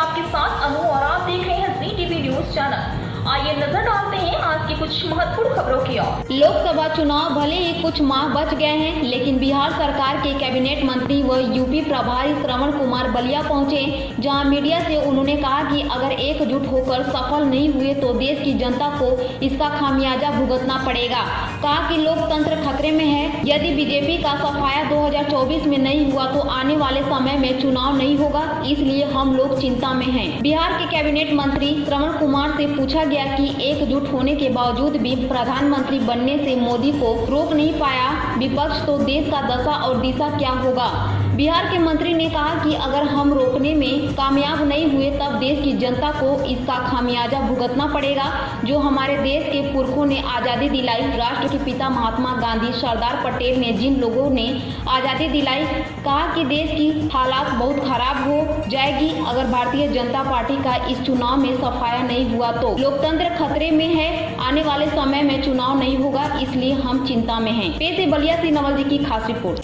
आपके साथ अनु और आप देख रहे हैं जी टीवी न्यूज चैनल। आइए नजर डालते हैं आज की कुछ महत्वपूर्ण खबरों की ओर। लोकसभा चुनाव भले ही कुछ माह बच गए हैं, लेकिन बिहार सरकार के कैबिनेट मंत्री व यूपी प्रभारी श्रवण कुमार बलिया पहुंचे, जहां मीडिया से उन्होंने कहा कि अगर एकजुट होकर सफल नहीं हुए तो देश की जनता को इसका खामियाजा भुगतना पड़ेगा। कहा कि लोकतंत्र खतरे में है। यदि बीजेपी का सफाया 2024 में नहीं हुआ तो आने वाले समय में चुनाव नहीं होगा, इसलिए हम लोग चिंता में हैं। बिहार के कैबिनेट मंत्री श्रवण कुमार से पूछा गया कि एकजुट होने के बावजूद भी प्रधानमंत्री बनने से मोदी को रोक नहीं पाया विपक्ष, तो देश का दशा और दिशा क्या होगा। बिहार के मंत्री ने कहा कि अगर हम रोकने में कामयाब नहीं हुए तब देश की जनता को इसका खामियाजा भुगतना पड़ेगा, जो हमारे देश के पुरखों ने आज़ादी दिलाई। राष्ट्र के पिता महात्मा गांधी, सरदार पटेल ने जिन लोगों ने आज़ादी दिलाई, कहा कि देश की हालात बहुत खराब हो जाएगी अगर भारतीय जनता पार्टी का इस चुनाव में सफाया नहीं हुआ तो। लोकतंत्र खतरे में है, आने वाले समय में चुनाव नहीं होगा, इसलिए हम चिंता में हैं। पेश है बलिया से नवल जी की खास रिपोर्ट।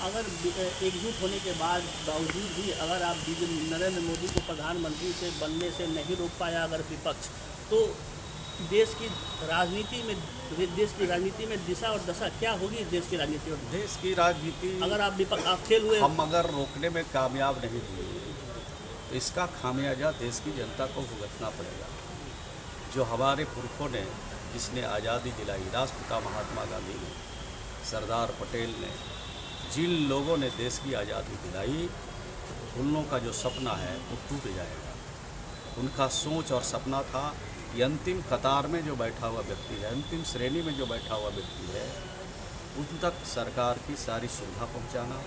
अगर एकजुट होने के बावजूद भी अगर आप नरेंद्र मोदी को प्रधानमंत्री से बनने से नहीं रोक पाया अगर विपक्ष, तो देश की राजनीति में दिशा और दशा क्या होगी। देश की राजनीति और देश की राजनीति अगर आप विपक्ष आप फेल हुए, हम अगर रोकने में कामयाब नहीं हुए तो इसका खामियाजा देश की जनता को भुगतना पड़ेगा। जो हमारे पुरखों ने, जिसने आज़ादी दिलाई, राष्ट्रपिता महात्मा गांधी ने, सरदार पटेल ने, जिन लोगों ने देश की आज़ादी दिलाई, उन लोगों का जो सपना है वो टूट जाएगा। उनका सोच और सपना था कि अंतिम कतार में जो बैठा हुआ व्यक्ति है, अंतिम श्रेणी में जो बैठा हुआ व्यक्ति है, उन तक सरकार की सारी सुविधा पहुंचाना,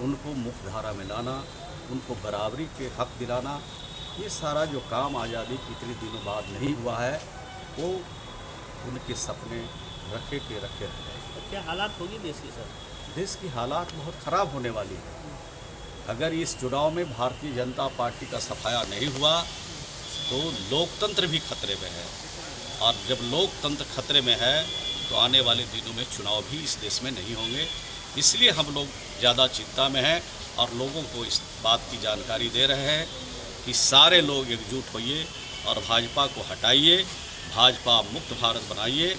उनको मुख्य धारा में लाना, उनको बराबरी के हक दिलाना, ये सारा जो काम आज़ादी के इतने दिनों बाद नहीं हुआ है, वो उनके सपने रखे के रखे रह गए। तो क्या हालात होगी देश की सर? देश की हालात बहुत ख़राब होने वाली है। अगर इस चुनाव में भारतीय जनता पार्टी का सफाया नहीं हुआ तो लोकतंत्र भी खतरे में है, और जब लोकतंत्र खतरे में है तो आने वाले दिनों में चुनाव भी इस देश में नहीं होंगे। इसलिए हम लोग ज़्यादा चिंता में हैं और लोगों को इस बात की जानकारी दे रहे हैं कि सारे लोग एकजुट होइए और भाजपा को हटाइए, भाजपा मुक्त भारत बनाइए।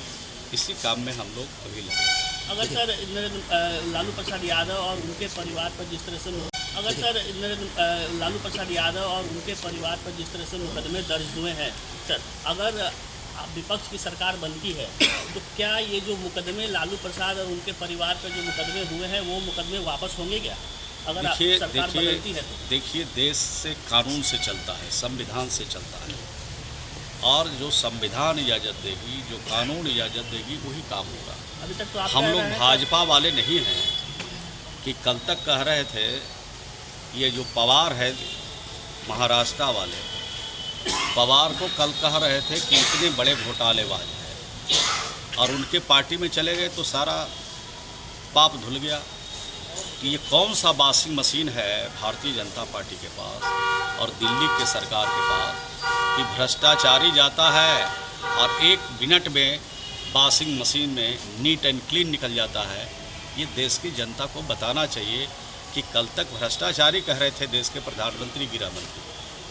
इसी काम में हम लोग अभी लगे। अगर सर लालू प्रसाद यादव और उनके परिवार पर जिस तरह से मुकदमे दर्ज हुए हैं सर, अगर विपक्ष की सरकार बनती है तो क्या ये जो मुकदमे लालू प्रसाद और उनके परिवार पर जो मुकदमे हुए हैं वो मुकदमे वापस होंगे क्या अगर सरकार बदलती है तो? देखिए, देश से कानून से चलता है, संविधान से चलता है, और जो संविधान इजाज़त देगी, जो कानून इजाज़त देगी, वही काम होगा। अभी तक तो आप हम लोग भाजपा वाले नहीं हैं कि कल तक कह रहे थे ये जो पवार है महाराष्ट्र वाले, पवार को कल कह रहे थे कि इतने बड़े घोटालेबाज हैं, और उनके पार्टी में चले गए तो सारा पाप धुल गया। कि ये कौन सा वॉशिंग मशीन है भारतीय जनता पार्टी के पास और दिल्ली के सरकार के पास कि भ्रष्टाचारी जाता है और 1 मिनट में वॉशिंग मशीन में नीट एंड क्लीन निकल जाता है। ये देश की जनता को बताना चाहिए कि कल तक भ्रष्टाचारी कह रहे थे देश के प्रधानमंत्री, गृह मंत्री,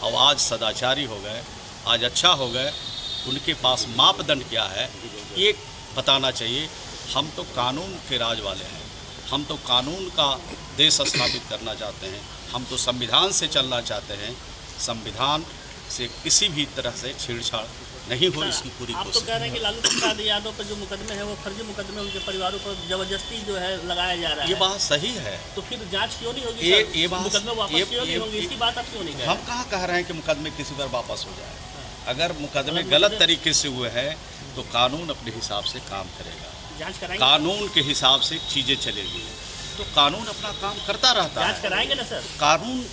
और आज सदाचारी हो गए, आज अच्छा हो गए। उनके पास मापदंड क्या है ये बताना चाहिए। हम तो कानून के राज वाले हैं, हम तो कानून का देश स्थापित करना चाहते हैं, हम तो संविधान से चलना चाहते हैं। संविधान से किसी भी तरह से छेड़छाड़ नहीं हो, इसकी पूरी कोशिश। आप तो कह रहे हैं कि लालू प्रसाद यादव पर जो मुकदमे हैं वो फर्जी मुकदमे, उनके परिवारों पर जबरदस्ती जो है लगाया जा रहा है। ये बात सही है, तो फिर जांच क्यों नहीं होगी? ये मुकदमे वापस क्यों नहीं होंगे? इसकी बात आप क्यों नहीं कह रहे? हम कहाँ कह रहे हैं कि मुकदमे किसी पर वापस हो जाए। अगर मुकदमे गलत तरीके से हुए हैं तो कानून अपने हिसाब से काम करेगा, जांच कराएंगे, कानून के हिसाब से चीज़ें चलेगी, तो कानून अपना काम करता रहता है। जांच कराएंगे ना सर? कानून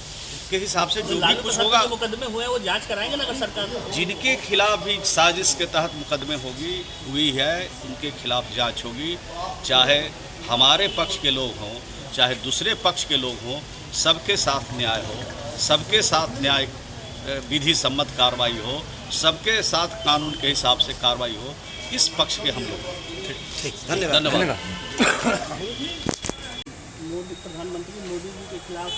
के हिसाब से जो भी कुछ होगा, मुकदमे हुए वो जांच कराएंगे ना सरकार? जिनके खिलाफ भी साजिश के तहत मुकदमे हुई है उनके खिलाफ जांच होगी। चाहे हमारे पक्ष के लोग हों, चाहे दूसरे पक्ष के लोग हों, सबके साथ न्याय हो, सबके साथ न्याय विधि सम्मत कार्रवाई हो, सबके साथ कानून के हिसाब से कार्रवाई हो। इस पक्ष के हम लोग। ठीक, धन्यवाद। प्रधानमंत्री मोदी जी के खिलाफ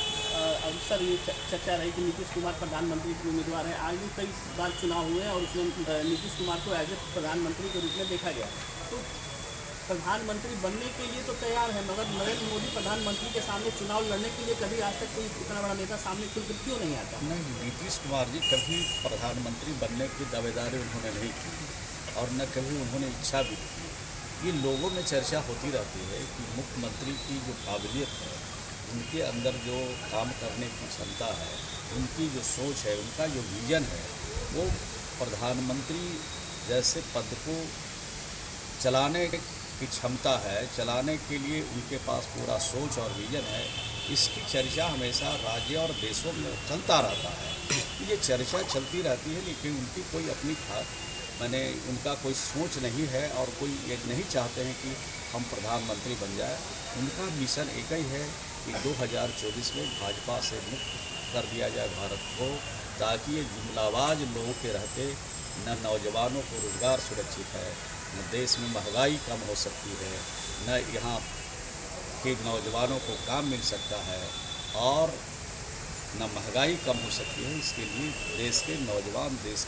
अक्सर ये चर्चा रही कि नीतीश कुमार प्रधानमंत्री के उम्मीदवार हैं। आज भी कई बार चुनाव हुए हैं और उसमें नीतीश कुमार को एज ए प्रधानमंत्री के रूप में देखा गया। तो प्रधानमंत्री बनने के लिए तो तैयार है, मगर नरेंद्र मोदी प्रधानमंत्री के सामने चुनाव लड़ने के लिए कभी आज तक कोई इतना बड़ा नेता सामने खुलकर क्यों नहीं आता? नहीं, नीतीश कुमार जी कभी प्रधानमंत्री बनने की दावेदारी उन्होंने नहीं की और न कभी उन्होंने इच्छा भी की। ये लोगों में चर्चा होती रहती है कि मुख्यमंत्री की जो काबिलियत है, उनके अंदर जो काम करने की क्षमता है, उनकी जो सोच है, उनका जो विजन है, वो प्रधानमंत्री जैसे पद को चलाने की क्षमता है, चलाने के लिए उनके पास पूरा सोच और विजन है। इसकी चर्चा हमेशा राज्य और देशों में चलता रहता है। ये चर्चा चलती रहती है, लेकिन उनकी कोई अपनी उनका कोई सोच नहीं है और कोई ये नहीं चाहते हैं कि हम प्रधानमंत्री बन जाए। उनका मिशन एक ही है कि 2024 में भाजपा से मुक्त कर दिया जाए भारत को, ताकि ये जुमलाबाज लोगों के रहते न नौजवानों को रोज़गार सुरक्षित है, न देश में महंगाई कम हो सकती है, न यहाँ के नौजवानों को काम मिल सकता है और न महंगाई कम हो सकती है। इसके लिए देश के नौजवान देश